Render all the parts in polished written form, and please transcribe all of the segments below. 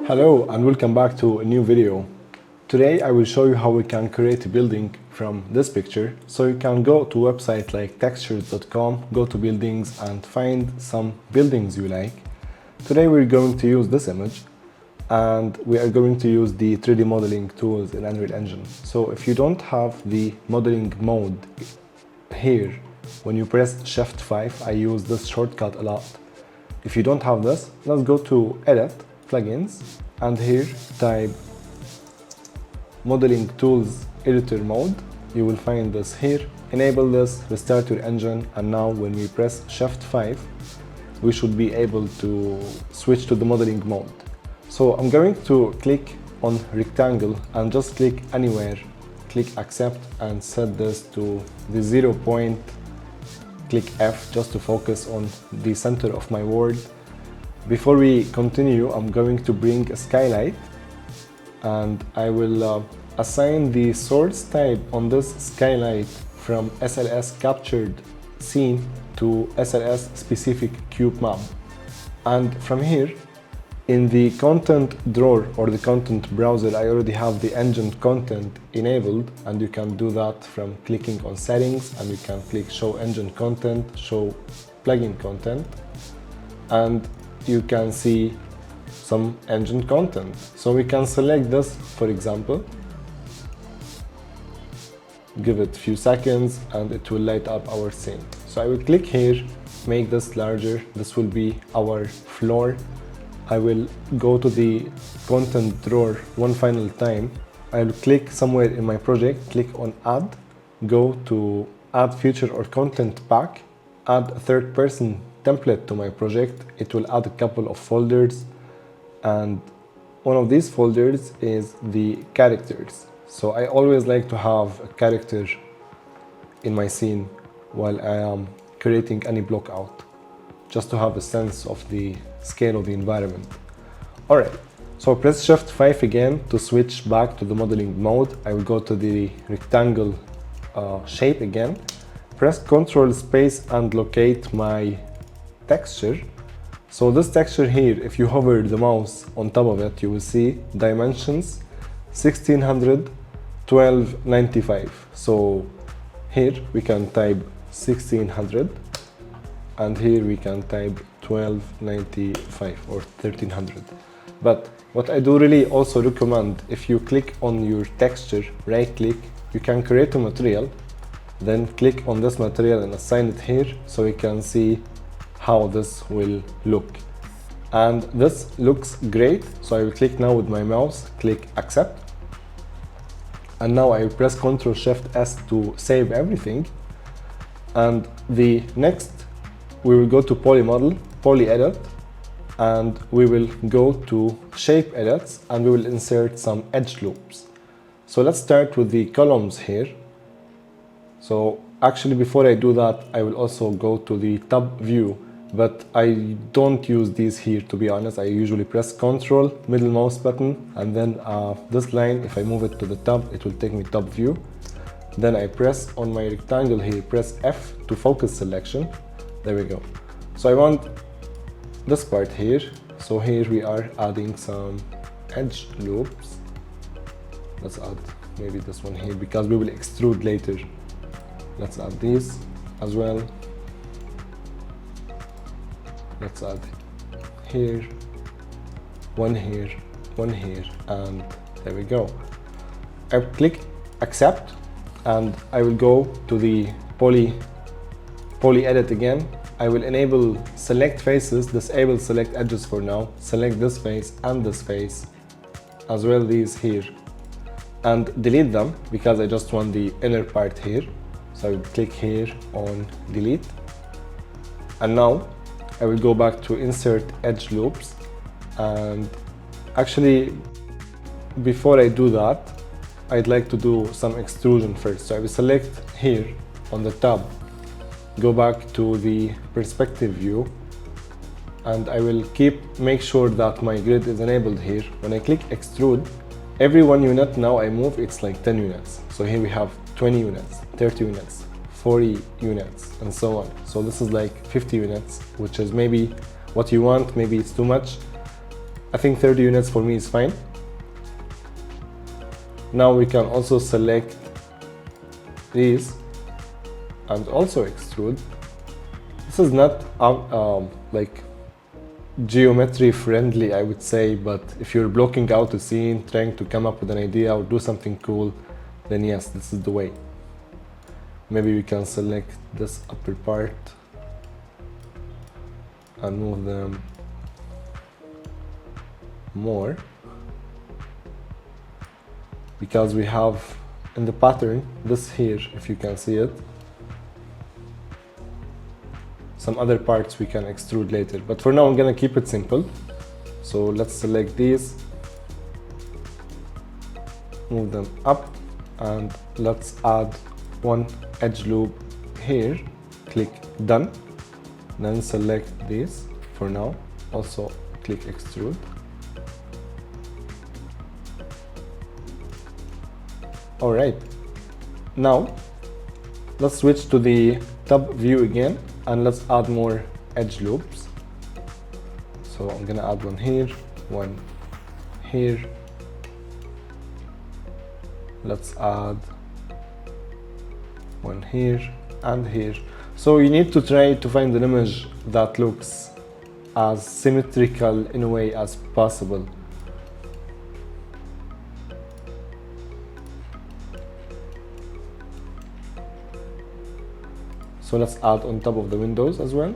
Hello and welcome back to a new video. Today I will show you how we can create a building from this picture. So you can go to a website like textures.com, go to buildings and find some buildings you like. Today we're going to use this image and we are going to use the 3D modeling tools in Unreal Engine. So if you don't have the modeling mode here, when you press Shift 5, I use this shortcut a lot. If you don't have this, let's go to Edit, Plugins, and here type Modeling Tools Editor Mode. You will find this here. Enable this, restart your engine, and now when we press Shift 5, we should be able to switch to the modeling mode. So I'm going to click on rectangle and just click anywhere, click accept and set this to the 0 point, click F just to focus on the center of my world. Before we continue, I'm going to bring a skylight and I will assign the source type on this skylight from SLS captured scene to SLS specific cube map. And from here, in the content drawer or the content browser, I already have the engine content enabled, and you can do that from clicking on settings, and you can click show engine content, show plugin content, and you can see some engine content. So we can select this, for example, give it a few seconds and it will light up our scene. So I will click here, make this larger. This will be our floor. I will go to the content drawer one final time. I will click somewhere in my project, click on add, go to add feature or content pack, add a third person template to my project. It will add a couple of folders, and one of these folders is the characters. So I always like to have a character in my scene while I am creating any block out, just to have a sense of the scale of the environment. Alright, so press Shift 5 again to switch back to the modeling mode. I will go to the rectangle shape again, press Ctrl space and locate my texture. So this texture here, if you hover the mouse on top of it, you will see dimensions 1600 1295. So here we can type 1600 and here we can type 1295 or 1300. But what I do really also recommend, if you click on your texture, right click, you can create a material, then click on this material and assign it here so you can see how this will look. And this looks great, so I will click now with my mouse, click accept, and now I will press Ctrl Shift S to save everything. And the next, we will go to poly model, poly edit, and we will go to shape edits and we will insert some edge loops. So let's start with the columns here. So actually before I do that, I will also go to the top view, but I don't use these here, to be honest. I usually press Ctrl, middle mouse button, and then this line, if I move it to the top, it will take me top view. Then I press on my rectangle here, press F to focus selection. There we go. So I want this part here. So here we are adding some edge loops. Let's add maybe this one here because we will extrude later. Let's add these as well. Let's add here, one here, one here, and there we go. I click accept and I will go to the poly edit again. I will enable select faces, disable select edges for now, select this face and this face, as well these here, and delete them because I just want the inner part here. So I will click here on delete, and now I will go back to insert edge loops, and actually before I do that, I'd like to do some extrusion first. So I will select here on the tab, go back to the perspective view, and I will make sure that my grid is enabled here. When I click extrude, every 1 unit now I move, it's like 10 units. So here we have 20 units, 30 units, 40 units, and so on. So this is like 50 units, which is maybe what you want, maybe it's too much. I think 30 units for me is fine. Now we can also select these and also extrude. This is not like geometry friendly, I would say, but if you're blocking out a scene, trying to come up with an idea or do something cool, then yes, this is the way. Maybe we can select this upper part and move them more, because we have in the pattern this here, if you can see it, some other parts we can extrude later, but for now I'm gonna keep it simple. So let's select these, move them up, and let's add one edge loop here. Click done, then select these for now, also click extrude. All right, now let's switch to the top view again and let's add more edge loops. So I'm gonna add one here, one here. Let's add one here and here. So you need to try to find an image that looks as symmetrical in a way as possible. So let's add on top of the windows as well.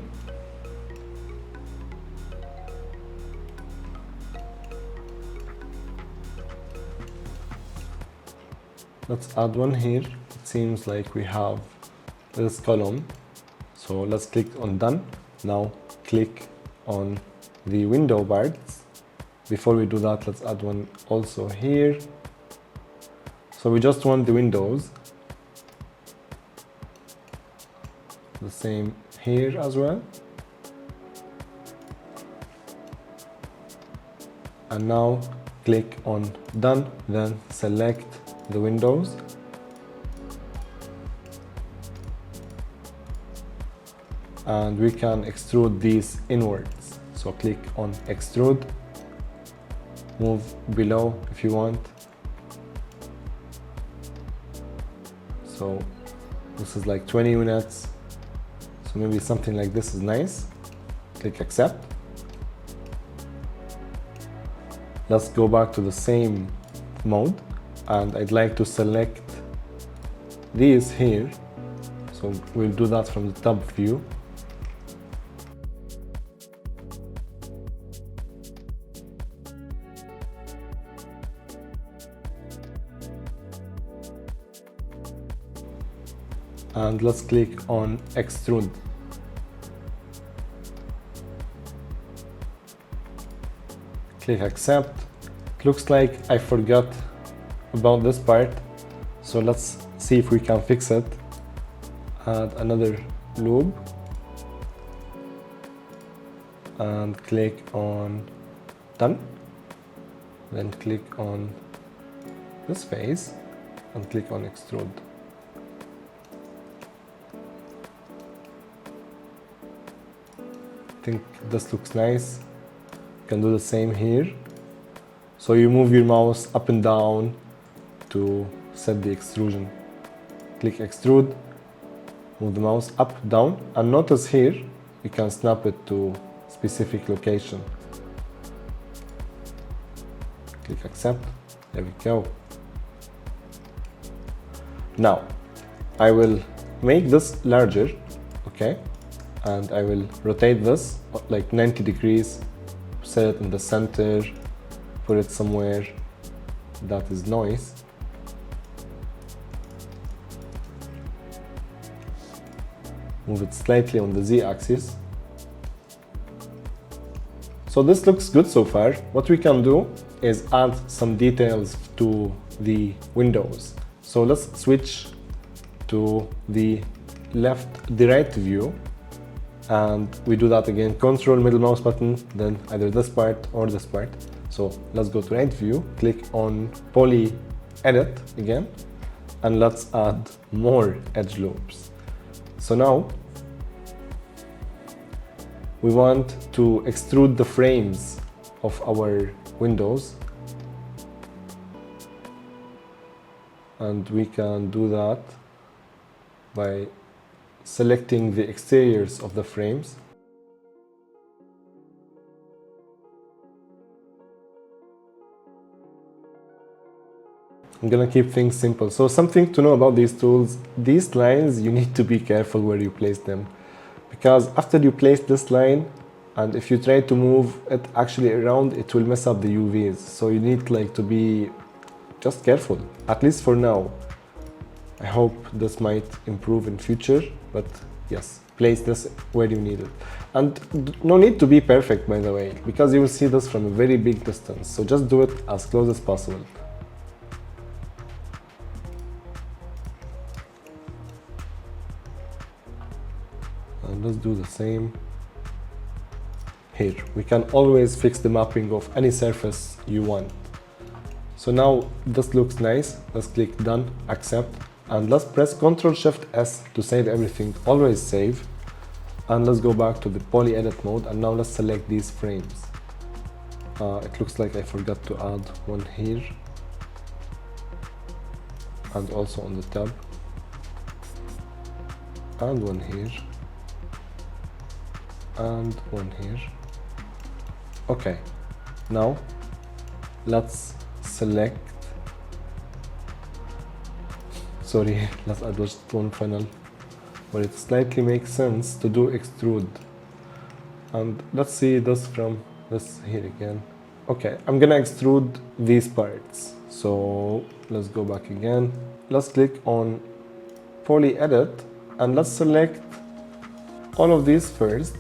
Let's add one here. It seems like we have this column. So let's click on done. Now click on the window parts. Before we do that, let's add one also here. So we just want the windows. The same here as well. And now click on done, then select the windows. And we can extrude these inwards. So click on extrude, move below if you want. So this is like 20 units. So maybe something like this is nice. Click accept. Let's go back to the same mode, and I'd like to select these here. So we'll do that from the top view. And let's click on extrude. Click accept. It looks like I forgot about this part, so let's see if we can fix it. Add another loop and click on done, then click on this face and click on extrude. I think this looks nice. You can do the same here. So you move your mouse up and down to set the extrusion. Click extrude, move the mouse up, down, and notice here you can snap it to specific location. Click accept. There we go. Now I will make this larger, okay? And I will rotate this like 90 degrees, set it in the center, put it somewhere that is noise. Move it slightly on the Z-axis. So this looks good so far. What we can do is add some details to the windows. So let's switch to the right view. And we do that again, control middle mouse button, then either this part or this part. So let's go to right view, click on poly edit again, and let's add more edge loops. So now we want to extrude the frames of our windows, and we can do that by selecting the exteriors of the frames. I'm gonna keep things simple. So something to know about these tools, these lines, you need to be careful where you place them, because after you place this line, and if you try to move it actually around, it will mess up the UVs. So you need like to be just careful, at least for now. I hope this might improve in future, but yes, place this where you need it. And no need to be perfect, by the way, because you will see this from a very big distance. So just do it as close as possible. And let's do the same here. We can always fix the mapping of any surface you want. So now this looks nice. Let's click done, accept, and let's press Ctrl Shift S to save everything. Always save. And let's go back to the poly edit mode, and now let's select these frames. It looks like I forgot to add one here, and also on the tab, and one here, and one here. Okay, now let's select, sorry, let's add just one funnel, but it slightly makes sense to do extrude. And let's see this from this here again. Okay, I'm gonna extrude these parts. So let's go back again. Let's click on poly edit, and let's select all of these first.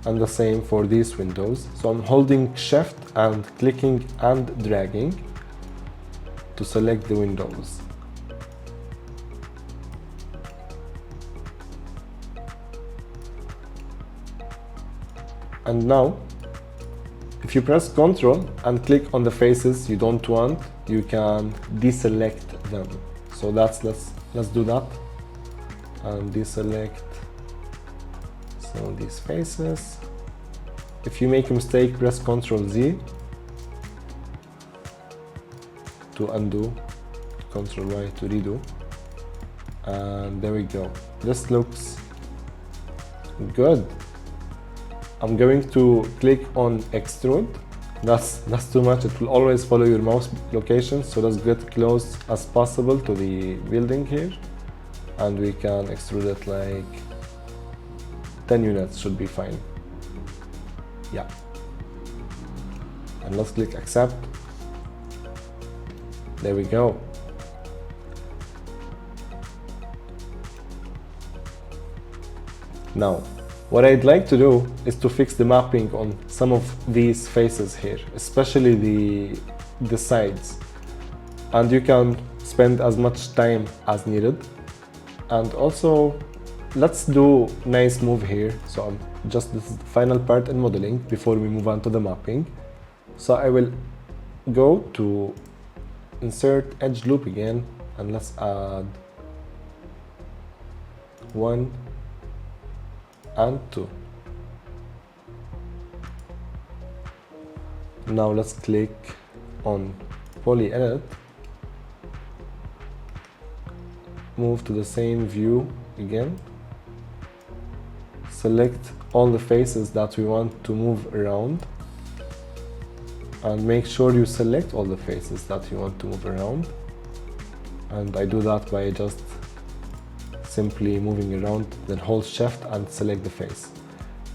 And the same for these windows. So I'm holding Shift and clicking and dragging to select the windows. And now, if you press Ctrl and click on the faces you don't want, you can deselect them. So let's do that, and deselect some of these faces. If you make a mistake, press Ctrl Z to undo, Ctrl Y to redo, and there we go. This looks good. I'm going to click on extrude. That's too much. It will always follow your mouse location, so let's get close as possible to the building here, and we can extrude it like 10 units should be fine. Yeah. And let's click accept. There we go. Now, what I'd like to do is to fix the mapping on some of these faces here, especially the sides. And you can spend as much time as needed. And also, let's do nice move here. So this is the final part in modeling before we move on to the mapping. So I will go to insert edge loop again, and let's add 1 and 2. Now let's click on poly edit, move to the same view again, select all the faces that we want to move around, and make sure you select all the faces that you want to move around. And I do that by just simply moving around, then hold Shift and select the face.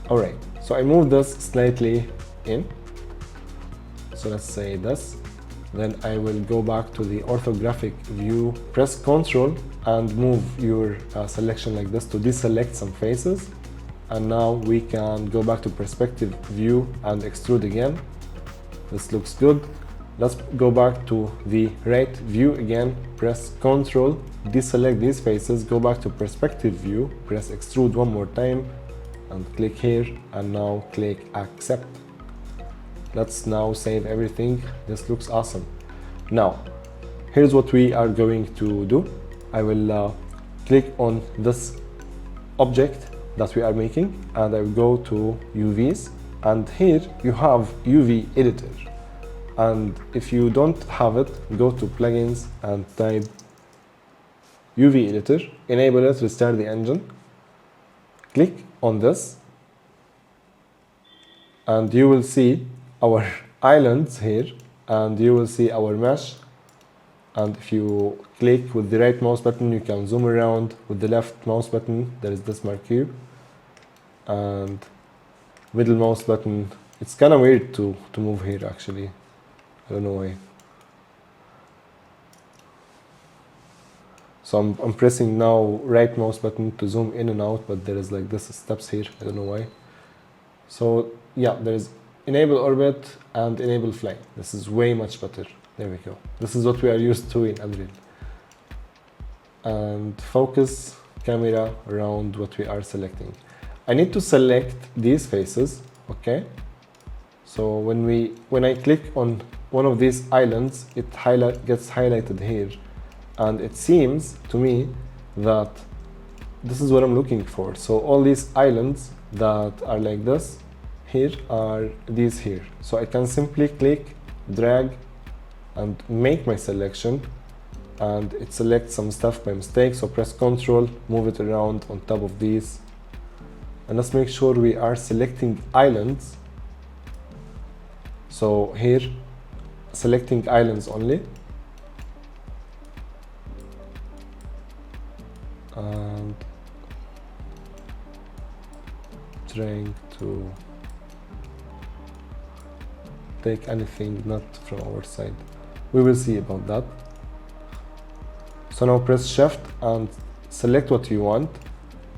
Alright, so I move this slightly in. So let's say this. Then I will go back to the orthographic view, press Ctrl and move your selection like this to deselect some faces. And now we can go back to perspective view and extrude again. This looks good. Let's go back to the right view again, press Ctrl, deselect these faces, go back to perspective view, press extrude one more time, and click here, and now click accept. Let's now save everything. This looks awesome. Now, here's what we are going to do. I will click on this object that we are making, and I will go to UVs, and here you have UV editor. And if you don't have it, go to plugins and type UV editor, enable it, restart the engine, click on this, and you will see our islands here, and you will see our mesh. And if you click with the right mouse button, you can zoom around. With the left mouse button, there is this marquee, and middle mouse button, it's kind of weird to move here actually. I don't know why. So I'm pressing now right mouse button to zoom in and out, but there is like this steps here. I don't know why. So yeah, there is enable orbit and enable fly. This is way much better. There we go. This is what we are used to in Unreal. And focus camera around what we are selecting. I need to select these faces, okay? So when I click on one of these islands, it gets highlighted here, and it seems to me that this is what I'm looking for. So all these islands that are like this here are these here. So I can simply click, drag, and make my selection, and it selects some stuff by mistake. So press Ctrl, move it around on top of these, and let's make sure we are selecting islands. So here, selecting islands only, and trying to take anything not from our side. We will see about that. So now press Shift and select what you want.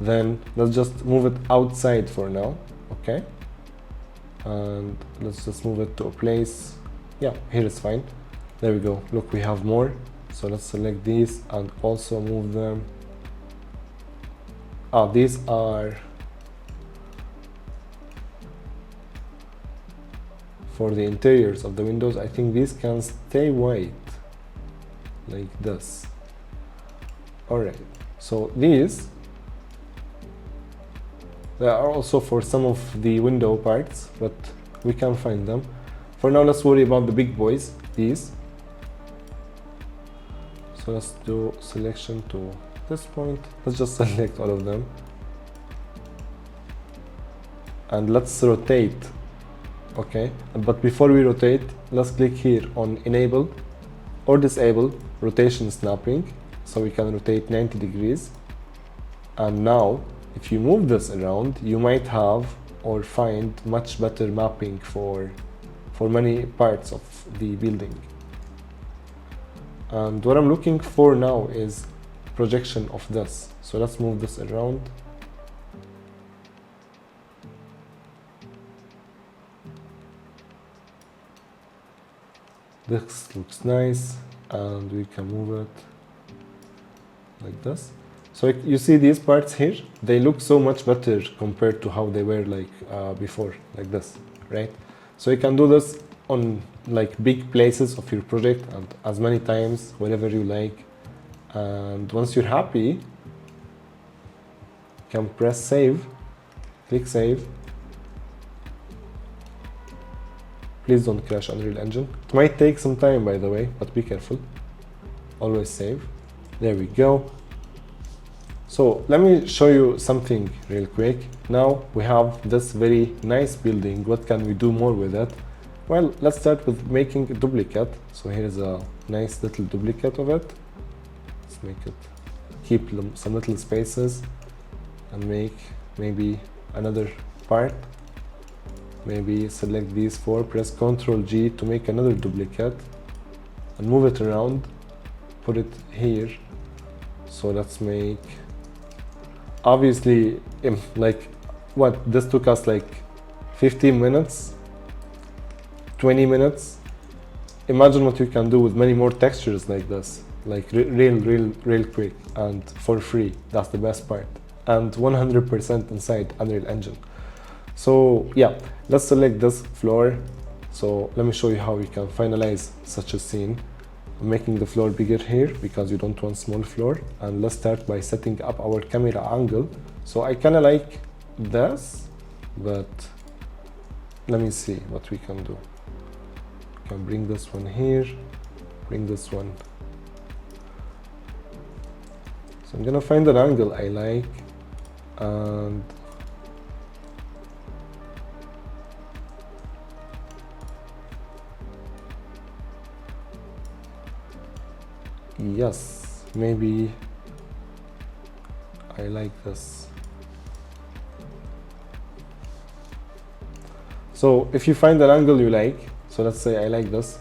Then let's just move it outside for now, okay? And let's just move it to a place. Yeah, here is fine. There we go. Look, we have more. So let's select these and also move them. These are for the interiors of the windows. I think these can stay white like this. Alright, so these, they are also for some of the window parts, but we can find them. For now, let's worry about the big boys, these. So let's do selection to this point. Let's just select all of them. And let's rotate, okay? But before we rotate, let's click here on enable or disable rotation snapping, so we can rotate 90 degrees. And now, if you move this around, you might have or find much better mapping for many parts of the building. And what I'm looking for now is projection of this. So let's move this around. This looks nice, and we can move it like this. So you see these parts here, they look so much better compared to how they were like before, like this, right? So you can do this on like big places of your project and as many times, wherever you like. And once you're happy, you can press save, click save. Please don't crash Unreal Engine. It might take some time, by the way, but be careful. Always save. There we go. So let me show you something real quick. Now we have this very nice building. What can we do more with it? Well, let's start with making a duplicate. So here's a nice little duplicate of it. Let's make it, keep some little spaces and make maybe another part. Maybe select these four, press Ctrl G to make another duplicate and move it around, put it here. So let's make, obviously, like what, this took us like 15 minutes, 20 minutes. Imagine what you can do with many more textures like this, like real quick and for free. That's the best part, and 100% inside Unreal Engine. So yeah, let's select this floor. So let me show you how you can finalize such a scene. I'm making the floor bigger here because you don't want small floor. And let's start by setting up our camera angle. So I kind of like this, but let me see what we can do. We can bring this one here, bring this one. So I'm gonna find an angle I like, and yes, maybe I like this. So if you find an angle you like, so let's say I like this,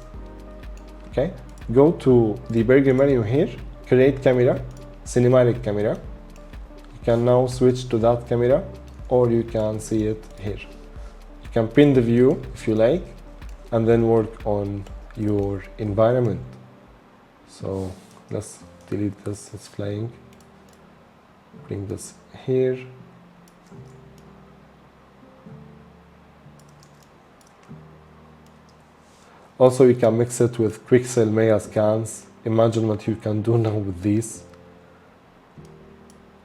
okay? Go to the burger menu here, create camera, cinematic camera. You can now switch to that camera, or you can see it here. You can pin the view if you like, and then work on your environment. So let's delete this, it's flying. Bring this here. Also, you can mix it with Quixel Maya scans. Imagine what you can do now with these.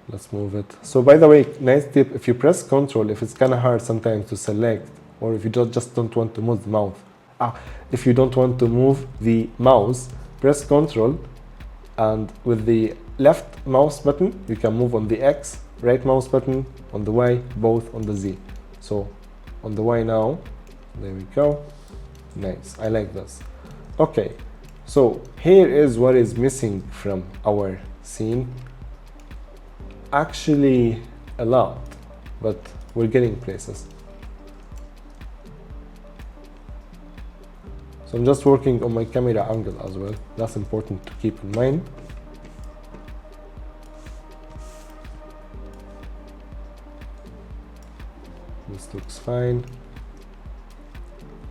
Let's move it. So by the way, nice tip, if you press Ctrl, if it's kind of hard sometimes to select, or if you just don't want to move the mouse. If you don't want to move the mouse, press Ctrl, and with the left mouse button, you can move on the X, right mouse button on the Y, both on the Z. So on the Y now, there we go. Nice, I like this. Okay, so here is what is missing from our scene. Actually a lot, but we're getting places. So I'm just working on my camera angle as well. That's important to keep in mind. This looks fine.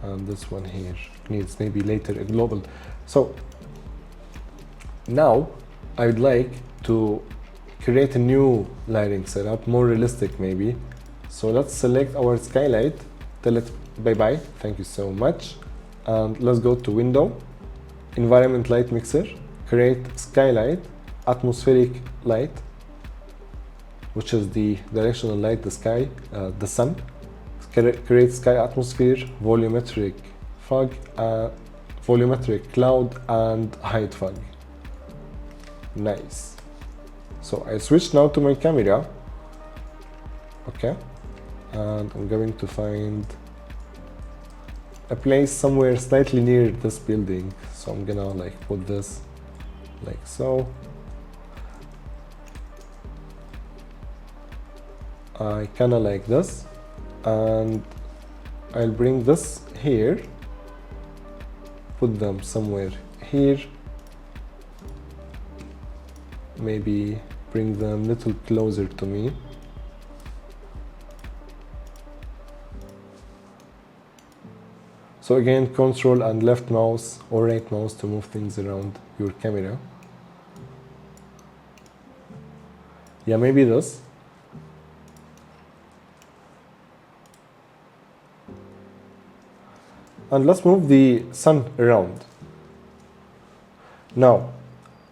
And this one here needs maybe later a global. So now I would like to create a new lighting setup, more realistic maybe. So let's select our skylight, tell it bye-bye, thank you so much. And let's go to Window, Environment Light Mixer, create Skylight, Atmospheric Light, which is the directional light, the sky, the sun. Create Sky Atmosphere, Volumetric Fog, Volumetric Cloud, and Height Fog. Nice. So I switch now to my camera. Okay. And I'm going to find a place somewhere slightly near this building. So I'm gonna like put this like so. I kinda like this, and I'll bring this here, put them somewhere here, maybe bring them a little closer to me. So again, control and left mouse or right mouse to move things around your camera. Yeah, maybe this. And let's move the sun around. Now,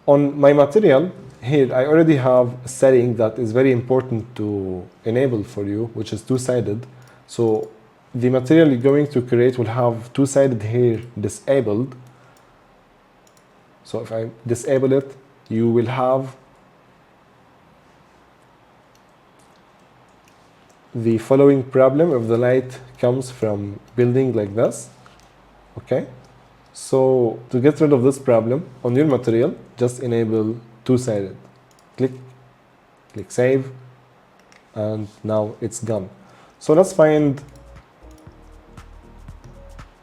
on my material here, I already have a setting that is very important to enable for you, which is two-sided. So the material you're going to create will have two-sided here disabled. So if I disable it, you will have the following problem if the light comes from building like this. Okay, so to get rid of this problem on your material, just enable two-sided. Click save, and now it's gone. So let's find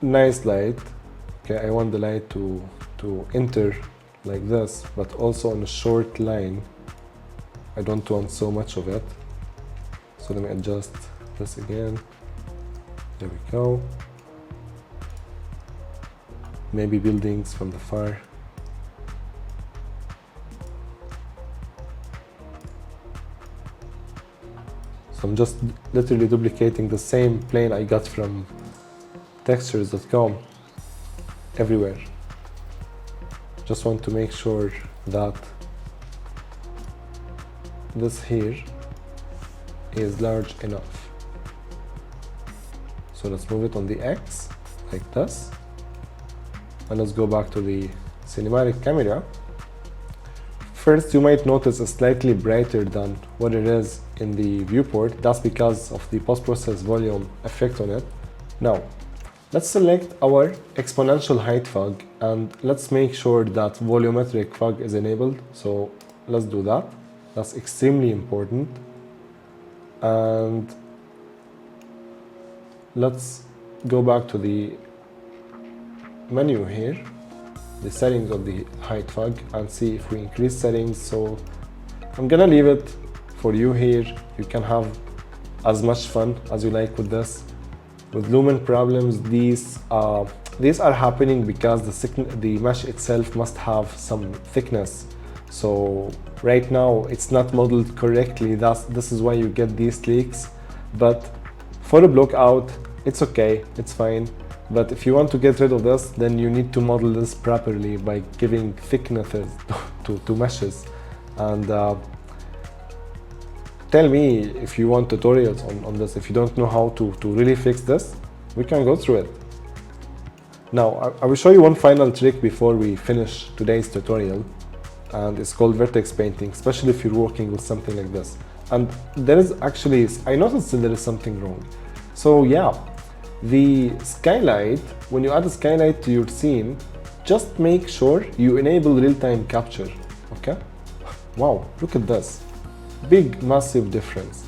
nice light. Okay, I want the light to enter like this, but also on a short line. I don't want so much of it. So let me adjust this again. There we go. Maybe buildings from the far. So I'm just literally duplicating the same plane I got from textures.com everywhere. Just want to make sure that this here is large enough. So let's move it on the X like this, and let's go back to the cinematic camera. First, you might notice it's slightly brighter than what it is in the viewport. That's because of the post-process volume effect on it. Now, let's select our exponential height fog and let's make sure that volumetric fog is enabled. So let's do that. That's extremely important. And let's go back to the menu here, the settings of the height fog, and see if we increase settings. So I'm gonna leave it for you here. You can have as much fun as you like with this. With lumen problems, these are happening because the mesh itself must have some thickness. So right now it's not modeled correctly. This is why you get these leaks. But for a block out, it's okay, it's fine. But if you want to get rid of this, then you need to model this properly by giving thicknesses to meshes. And tell me if you want tutorials on this. If you don't know how to really fix this, we can go through it. Now, I will show you one final trick before we finish today's tutorial. And it's called Vertex Painting, especially if you're working with something like this. And there is actually, I noticed that there is something wrong. So yeah, the skylight, when you add a skylight to your scene, just make sure you enable real-time capture, okay? Wow, look at this. Big, massive difference.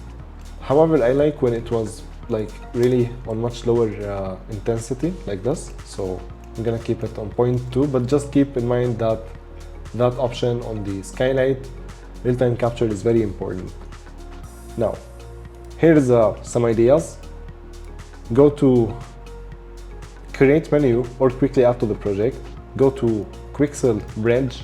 However, I like when it was like really on much lower intensity, like this. So I'm gonna keep it on 0.2, but just keep in mind that that option on the skylight, real-time capture, is very important. Now, here's some ideas. Go to create menu or quickly add to the project. Go to Quixel Bridge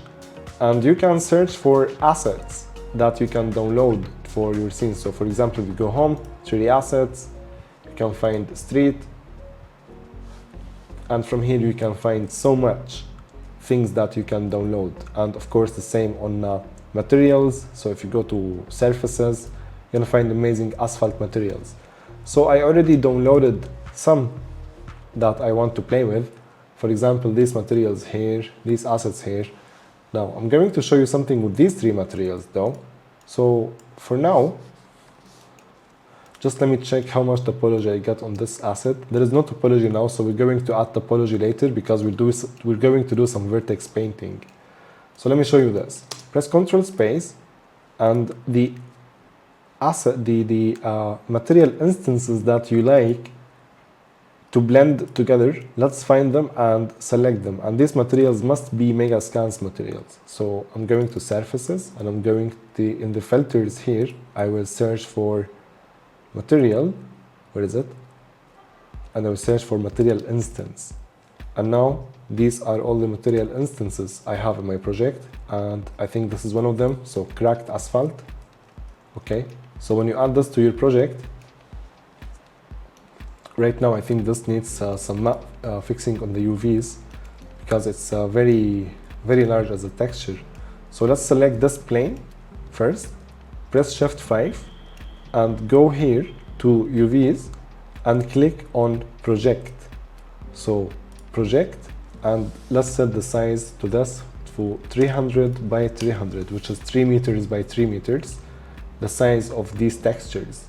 and you can search for assets that you can download for your scene. So for example, if you go home, 3D assets, you can find street, and from here you can find so much things that you can download. And of course the same on materials. So if you go to surfaces, you're gonna find amazing asphalt materials. So I already downloaded some that I want to play with. For example, these materials here, these assets here. Now I'm going to show you something with these three materials though. So for now, just let me check how much topology I got on this asset. There is no topology now, so we're going to add topology later because we're going to do some vertex painting. So let me show you this. Press Ctrl Space, and the asset, the material instances that you like to blend together, let's find them and select them. And these materials must be Megascans materials. So I'm going to surfaces, and I'm going to, in the filters here, I will search for material. Where is it? And I will search for material instance. And now these are all the material instances I have in my project, and I think this is one of them. So cracked asphalt. Okay, so when you add this to your project, right now I think this needs some fixing on the UVs because it's very large as a texture. So let's select this plane first, press Shift 5 and go here to UVs and click on project. So project, and let's set the size to this to 300 by 300, which is 3 meters by 3 meters, the size of these textures.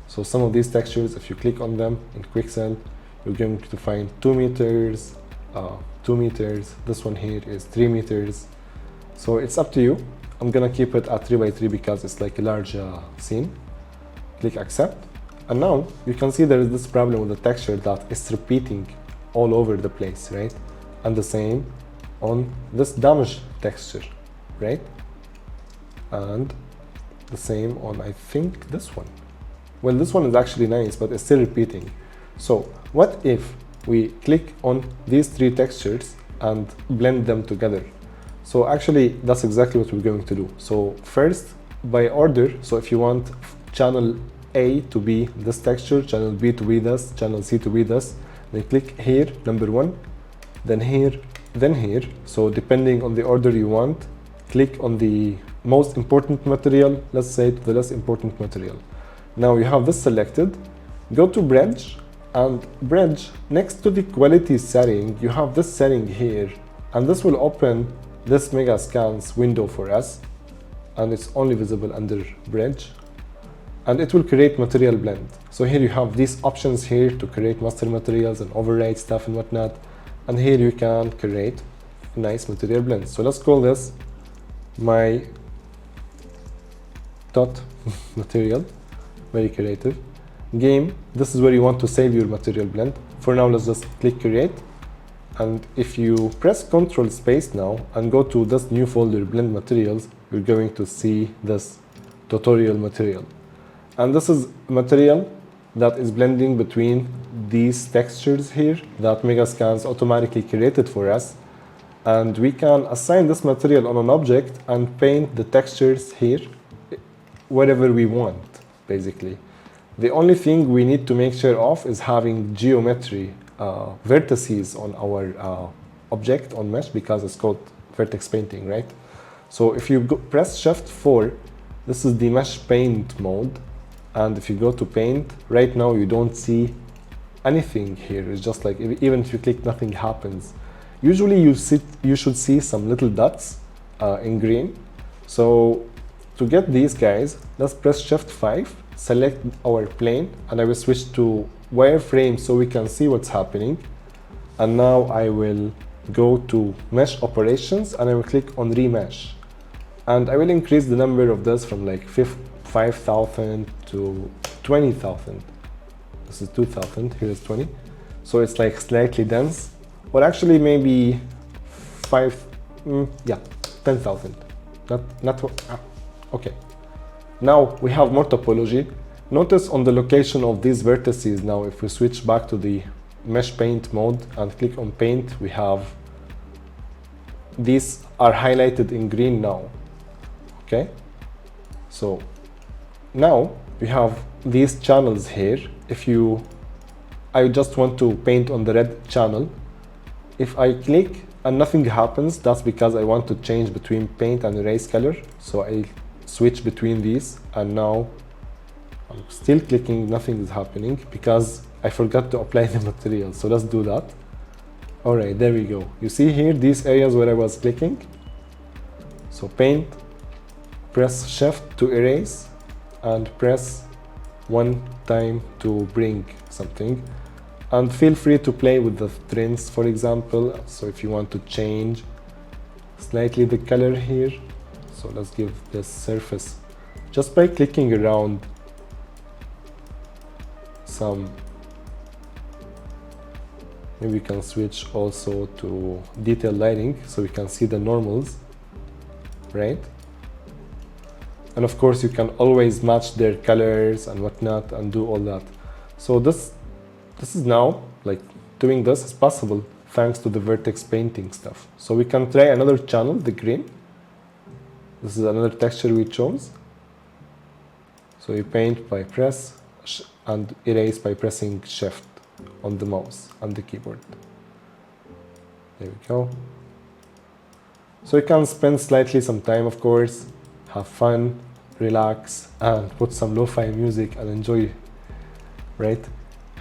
So some of these textures, if you click on them in Quixel, you're going to find 2 meters, 2 meters. This one here is 3 meters. So it's up to you. I'm gonna keep it at 3 by 3 because it's like a large scene. Click accept. And now you can see there is this problem with the texture that is repeating all over the place, right? And the same on this damage texture, right? And the same on, I think, this one. Well, this one is actually nice, but it's still repeating. So what if we click on these three textures and blend them together? So actually, that's exactly what we're going to do. So first, by order, so if you want channel A to be this texture, channel B to be this, channel C to be this, then click here, number 1, then here, then here. So depending on the order you want, click on the most important material, let's say to the less important material. Now you have this selected, go to bridge, and bridge, next to the quality setting, you have this setting here, and this will open this Megascans window for us, and it's only visible under bridge, and it will create material blend. So here you have these options here to create master materials and override stuff and whatnot, and here you can create nice material blends. So let's call this my dot material, very creative. Game, this is where you want to save your material blend. For now, let's just click create, and if you press Ctrl space now and go to this new folder, blend materials, you're going to see this tutorial material, and this is material that is blending between these textures here that Megascans automatically created for us, and we can assign this material on an object and paint the textures here wherever we want, basically. The only thing we need to make sure of is having geometry vertices on our object on mesh, because it's called Vertex Painting, right? So if you press Shift 4, this is the mesh paint mode, and if you go to paint, right now you don't see anything here. It's just like, even if you click, nothing happens. Usually you should see some little dots in green. So to get these guys, let's press Shift 5, select our plane, and I will switch to wireframe so we can see what's happening. And now I will go to mesh operations, and I will click on remesh, and I will increase the number of this from like 5,000 to 20,000. This is 2,000, here is 20, so it's like slightly dense, or actually maybe 10,000. Okay. Now we have more topology. Notice on the location of these vertices now, if we switch back to the mesh paint mode and click on paint, we have these are highlighted in green now. Okay, so now we have these channels here. I just want to paint on the red channel. If I click and nothing happens, that's because I want to change between paint and erase color. So I switch between these, and now I'm still clicking, nothing is happening because I forgot to apply the material. So let's do that. All right, there we go. You see here these areas where I was clicking. So paint, press Shift to erase, and press one time to bring something. And feel free to play with the trends, for example. So if you want to change slightly the color here, so let's give this surface, just by clicking around some, maybe we can switch also to detail lighting so we can see the normals, right? And of course you can always match their colors and whatnot and do all that. So this is now, like, doing this is possible thanks to the Vertex Painting stuff. So we can try another channel, the green. This is another texture we chose. So you paint by press and erase by pressing Shift on the mouse and the keyboard. There we go. So you can spend slightly some time, of course, have fun, relax, and put some lo-fi music and enjoy, right?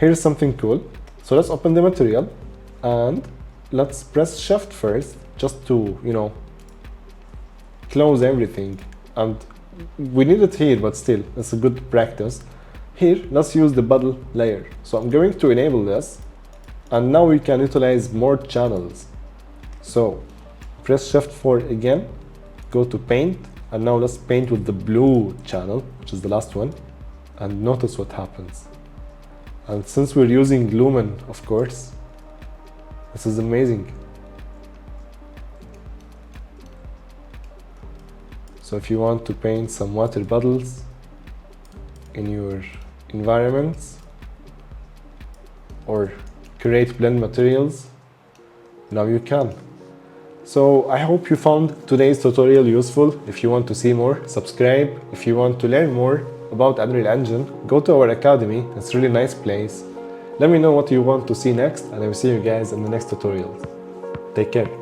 Here's something cool. So let's open the material and let's press Shift first, just to, close everything. And we need it here, but still, it's a good practice. Here, let's use the bubble layer. So I'm going to enable this, and now we can utilize more channels. So press Shift 4 again, go to paint, and now let's paint with the blue channel, which is the last one, and notice what happens. And since we're using Lumen, of course, this is amazing. So if you want to paint some water puddles in your environments or create blend materials, now you can. So I hope you found today's tutorial useful. If you want to see more, subscribe. If you want to learn more about Unreal Engine, go to our academy. It's a really nice place. Let me know what you want to see next, and I will see you guys in the next tutorial. Take care.